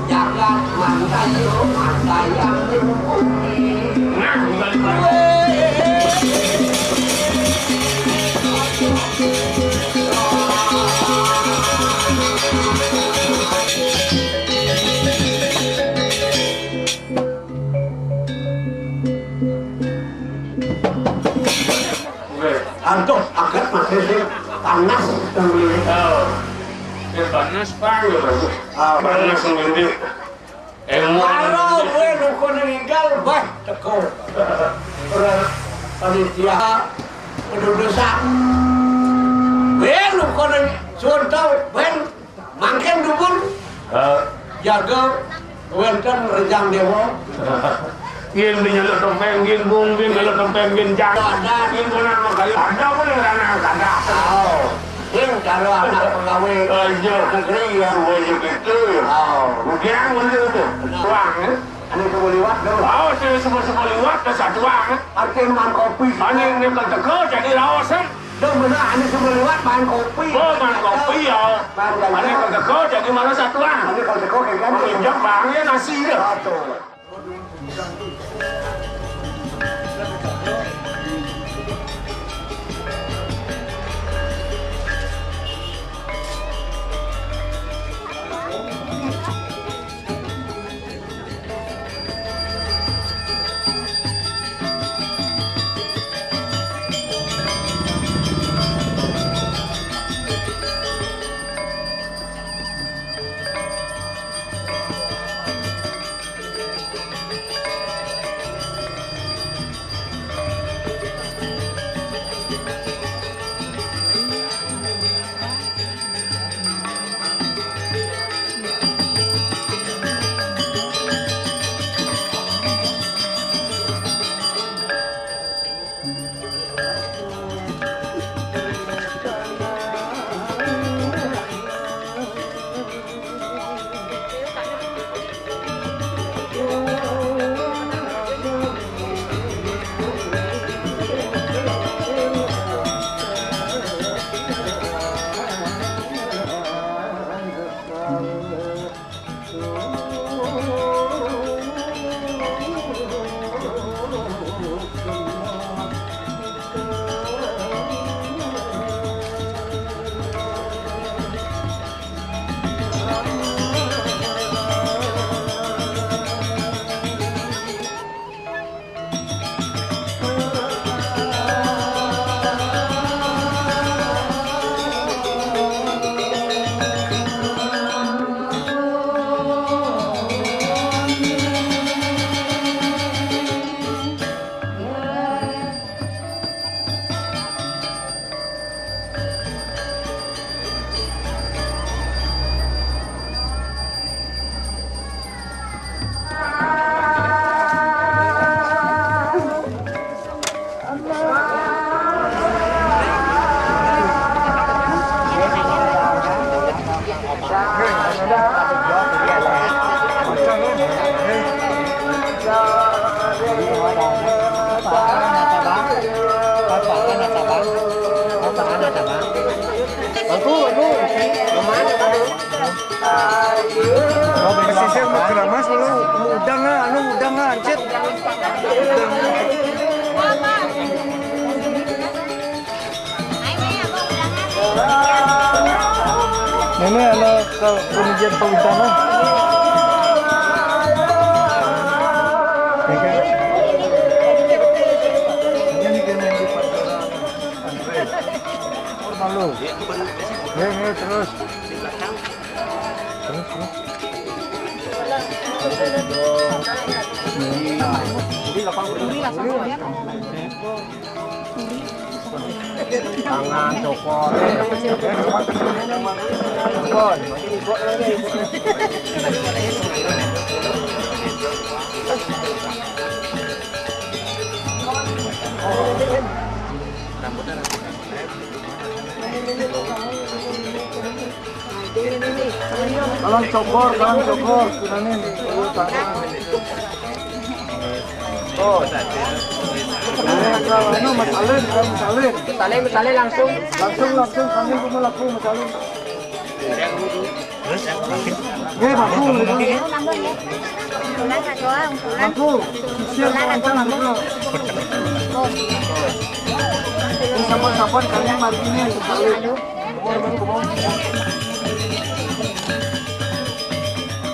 Jangan mantai yang Antuk agak masih panas panas banget panas sendiri kalau gue nukun meninggal bah tekor panitia pendudusan gue nukun contoh ben makin dukun jaga wenten rejang dewa gin dinyala topeng gin bung gin kalau topeng gin jangan ada gin pun nama kali ada pun yang ada ini kalau anak pegawai negeri yang boleh gitu mungkin yang boleh itu tuang ini semua liwat dong semua liwat ke satu tuang artinya makan kopi ini kan teko jadi lawasan dong benar ini semua liwat makan kopi makan kopi ya ini kan teko jadi malah satu tuang ini kalau teko kayak gini menginjak bangnya nasi dah Pesisir Keramas lu udang ancit. Ini ada pengujian penghujanan. Ini kena di Pasaran Andre. Malu. Terus. Tangan cokor. Kon. Kalang cokor, kiranin. Oh, ano, masalin. Masalin langsung. Langsung, kami kumalaku masalin. Maku. Siap langsung bro. Sapon kalian mari ini masalin.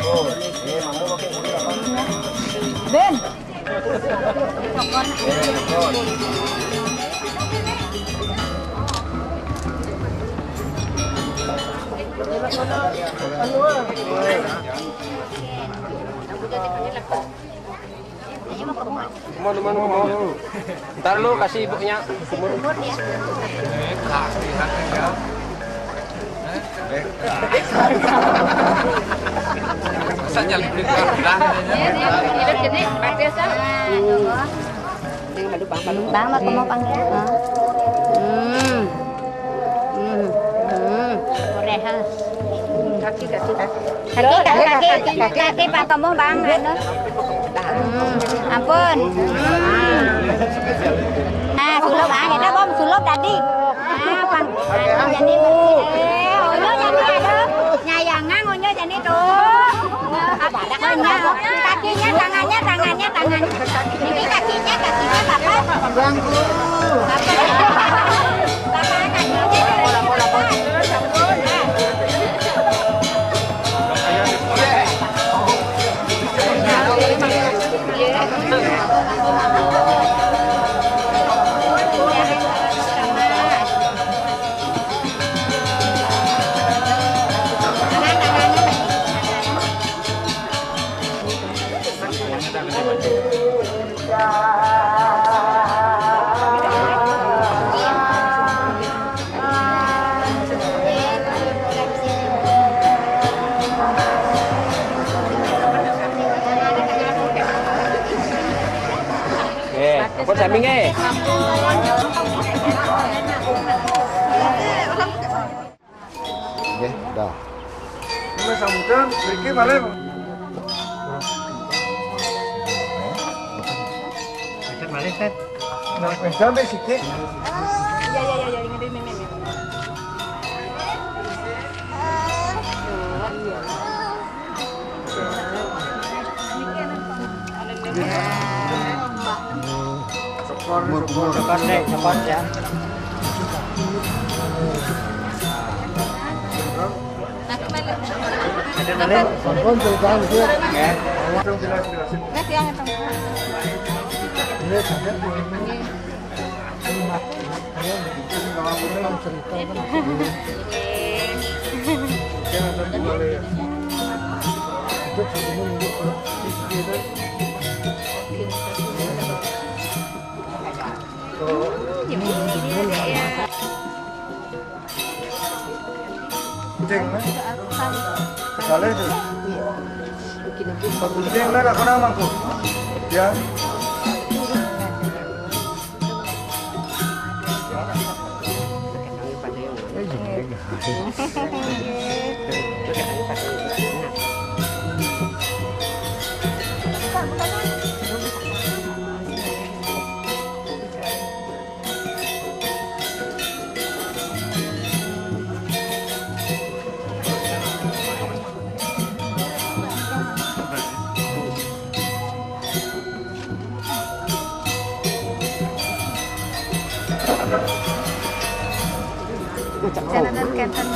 Oh, mamu pakai kulit apa? Ben. Mau. Ntar lu kasih ibunya. Saja lebih Bang mau kamu panggil. Kaki Pak kamu bang. Ampun. Sulap bang, kita bom sulap tadi. Bang, jadi onyo jadi ada nyayangan onyo jadi tuh. Kakinya, tangannya. Ini kakinya bapak. Bangku. Bapak kakinya. Bola. Buat samping dah. Ini sambutan, Riki balik. Sampai sikit. Cepat ya. Kucing, sekali itu. Kucing lah, aku nama aku. Ya.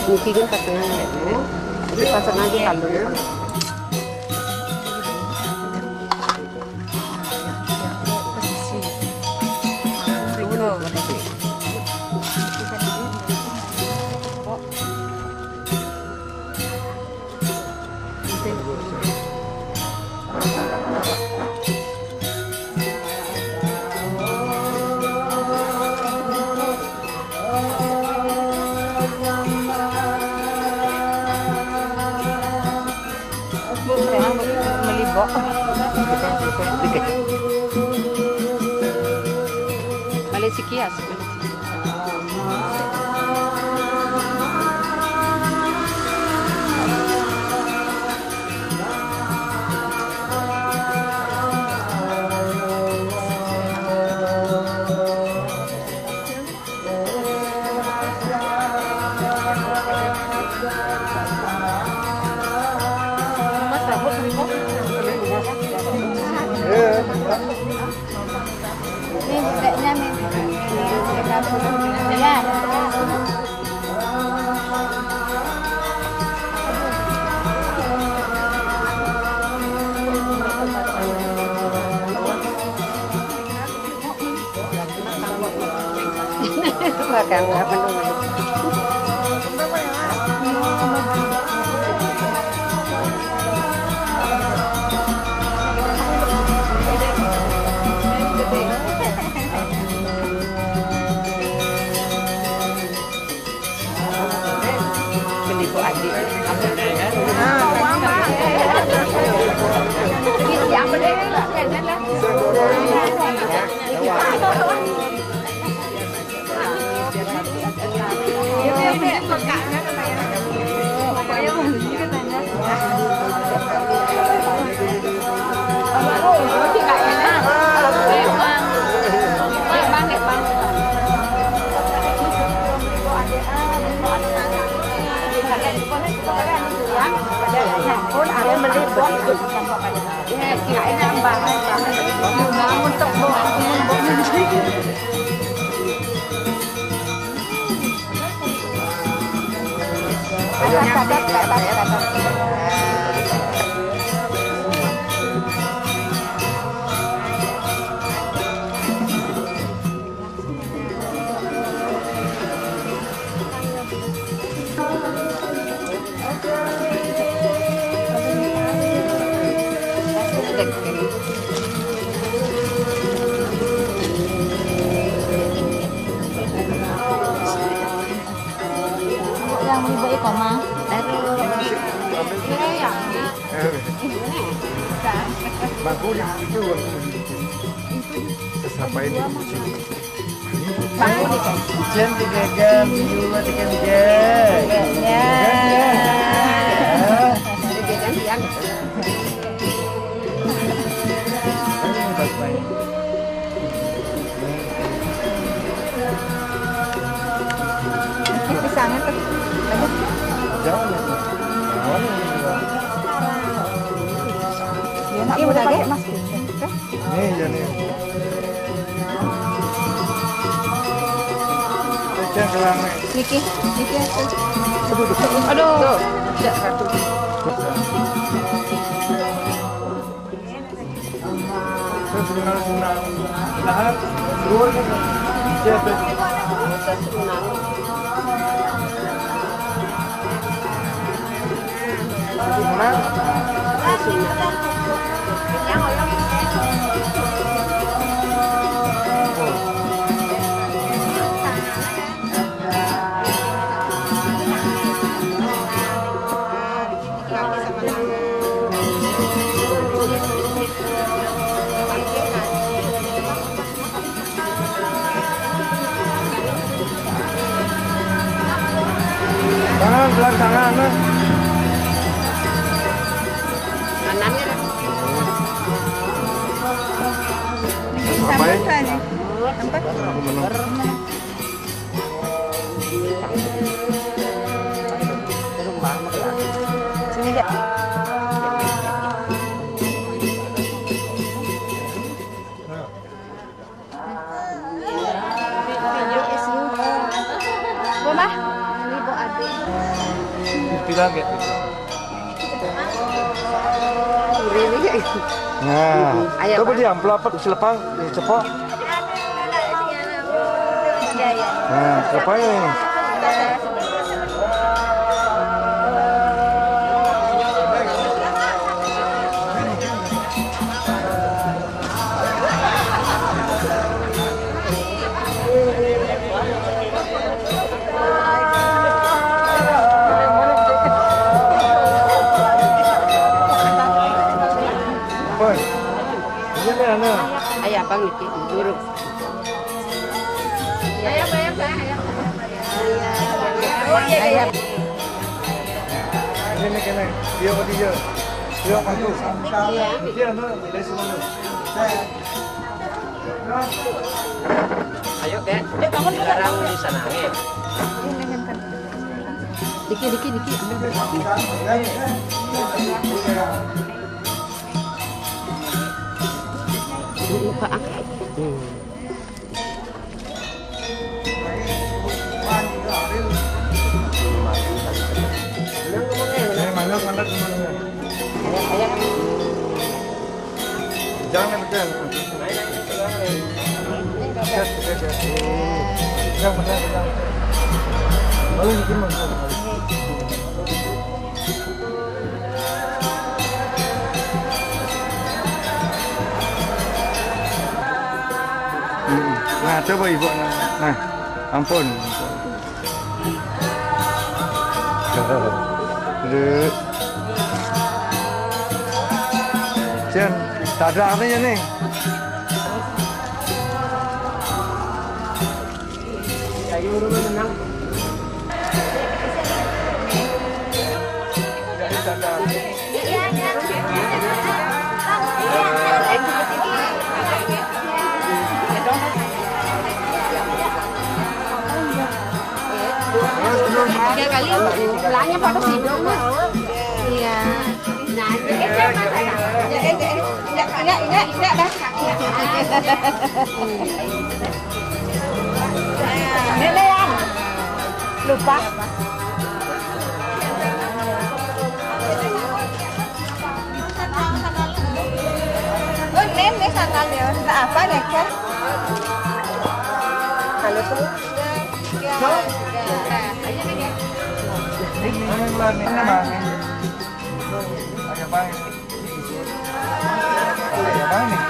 Mungkin katanya jadi pasang lagi kalau kok. Dikit. Balik sikias. Ini budeknya nih. Ya. Makan apa dulu? Yang mau ibu koma. Bangkunya itu siapa ini? Jen tiga jam, juga 3 jam. Ya. Pisangnya tuh. Jauh ya. Iya, udah pakai Mas. Nih, ya nih. Cek kelame. Niki. Aduh. Tidak satu. Terus senang. Nah, dua kan. Cek. Tangan, pelan tangan. Apa ya? Sini enggak? Mama, ini bu adik. Bilang kayak gitu. Nah, coba dia amplop selepang cepok. Nah, ngapain? Ayah bang itu dulu. Ayah. Ini kena. Dia apa dia? Dia apa tu? Dia mana? Dari mana? Ayo kek. Sekarang di sana nih. Dikit. Lupa. Mandap kemana? Jangan makan. Jangan. Lalu bikin makan. Nah, coba ibu. Nah, ampun. Aduh. Jen, tak ada artinya nih. Tiga kali ulangnya foto video mas. Iya. Nah, enggak dah. Nenean. Lupa. Oh, nenek sandalnya. Apa nih kan? Halo tuh. Ini bulan ini bang. Agak bang. Agak bang nih.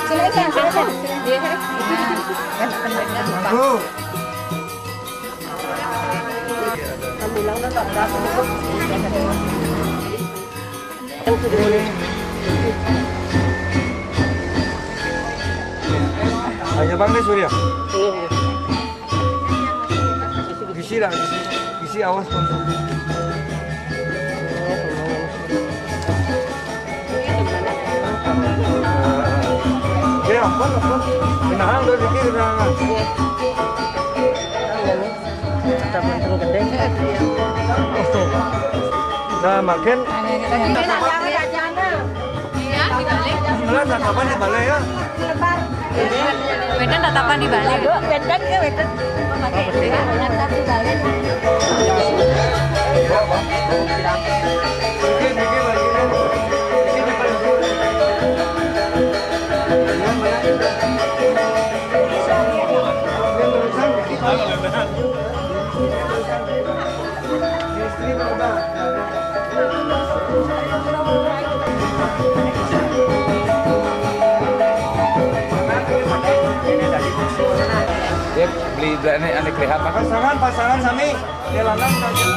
Silakan. Aku. Agak bang nih Surya. Gisi lah, gisi awas untuk. Ya, apa? Kenapa udah dikit kenapa? Kita belum gede. Nah, makin. Bulan kapan di Bali ya? Wedan tatapan di Bali. Wedan ke Wedan. Dia beli aneh kelihatan. Pasangan sami. Dia lanang saja.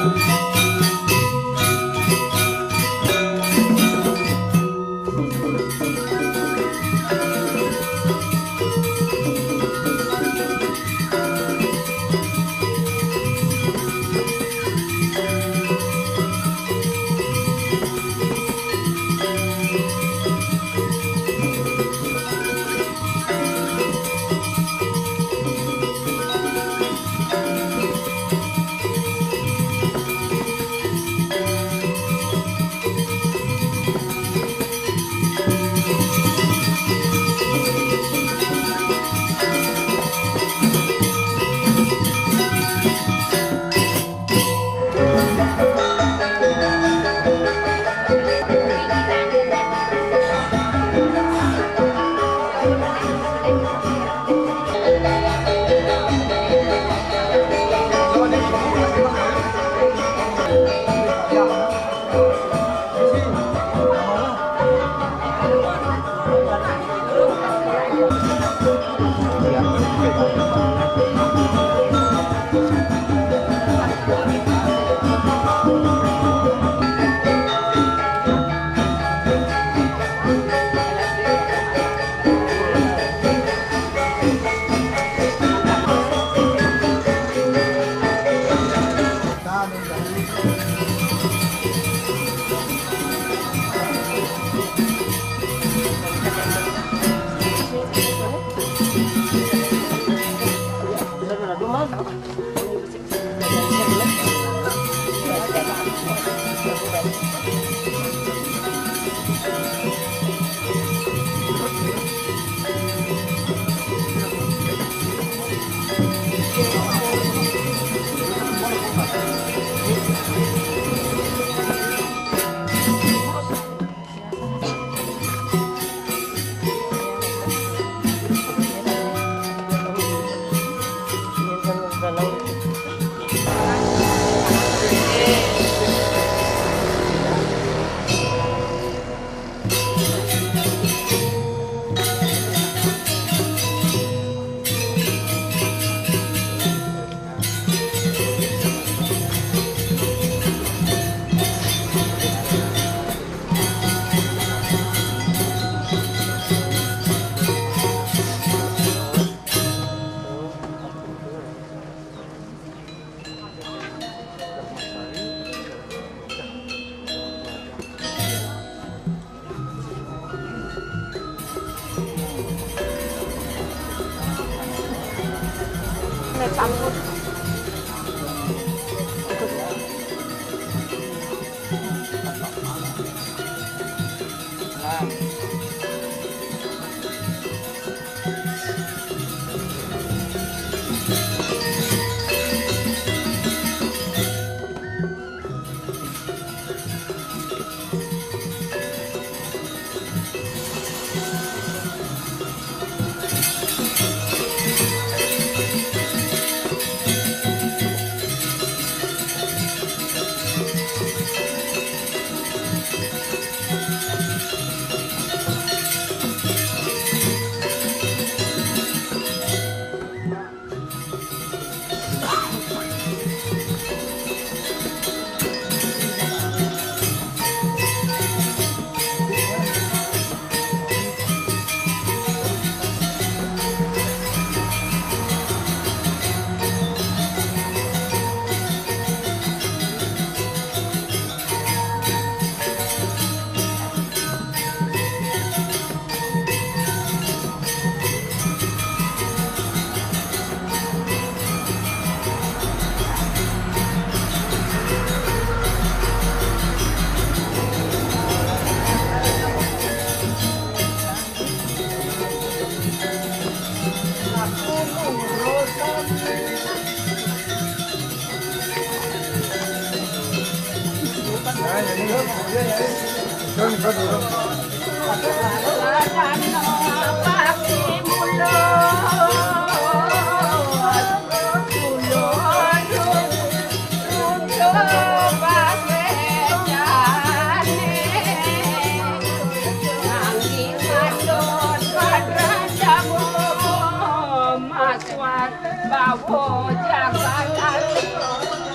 Bawo jangan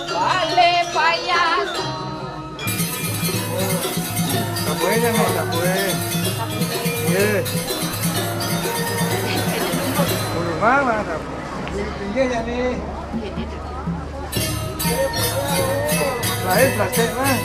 balik payah. Tapunya nih, tapue. Iya. Mana tapu? Tingginya nih. Lain plastik mah.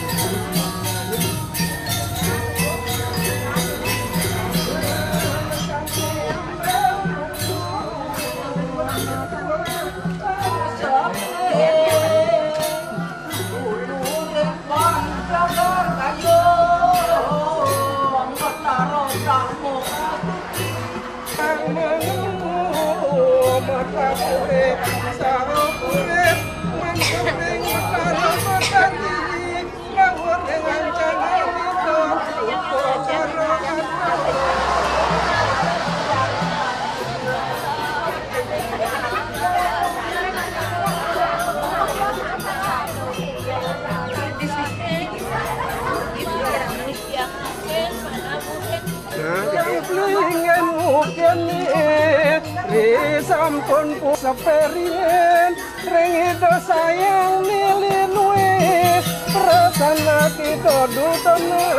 Sampun pu seperien ring sayang lilin wis prasana kita dutene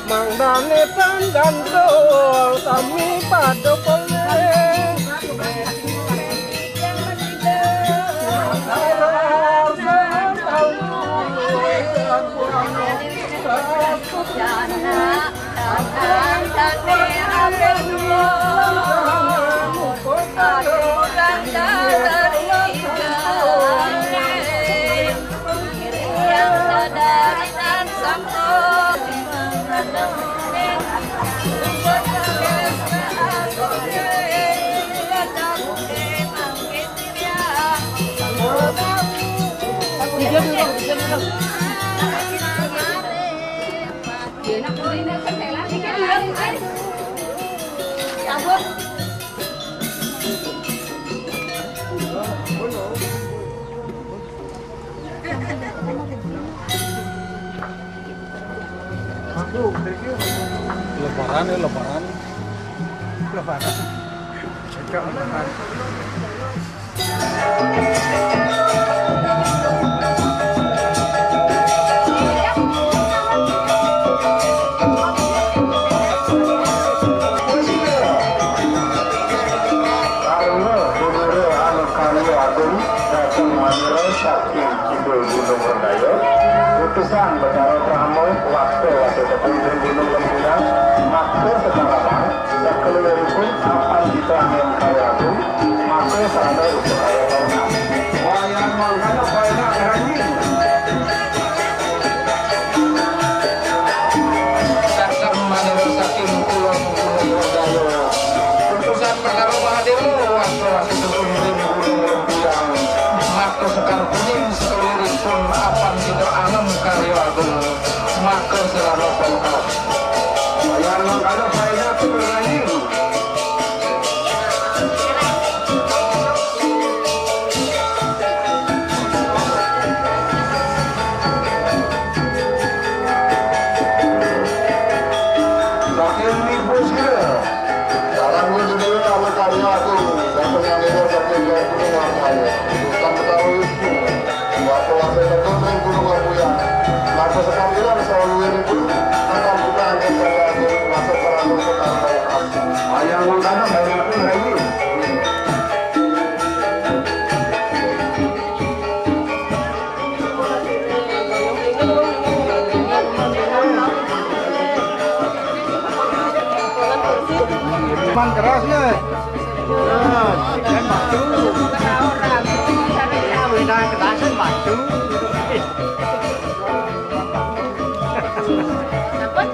mangdane tandan tol sami padha peleng Lebaran. Cocok lebaran. Utusan Betara Pramoy waktu terpimpin Gunung Lembunan maksud sekarang sekelilingpun akan kita yang kaya pun maksud sarana upaya karena wayang mangkana kaya haji sakam manero saking kulon Gunung Dayo utusan Betara Mahadewo waktu terpimpin Gunung Lembunan maksud sekar kuning sekelilingpun akan kita alam karya agung maka selalu pelkat yang mengkala saya berani saking ibu sih dalam wujud alam karya agung dan penyanyi saking gunung Lembuyan bukan Betara itu waktu terpimpin Gunung Lembuyan masa sekalian selalu ini pun akan kita akan masuk ke dalam kota ayam makanan banyak pun lagi man kerasnya kan batu orang kerasan batu. Dapat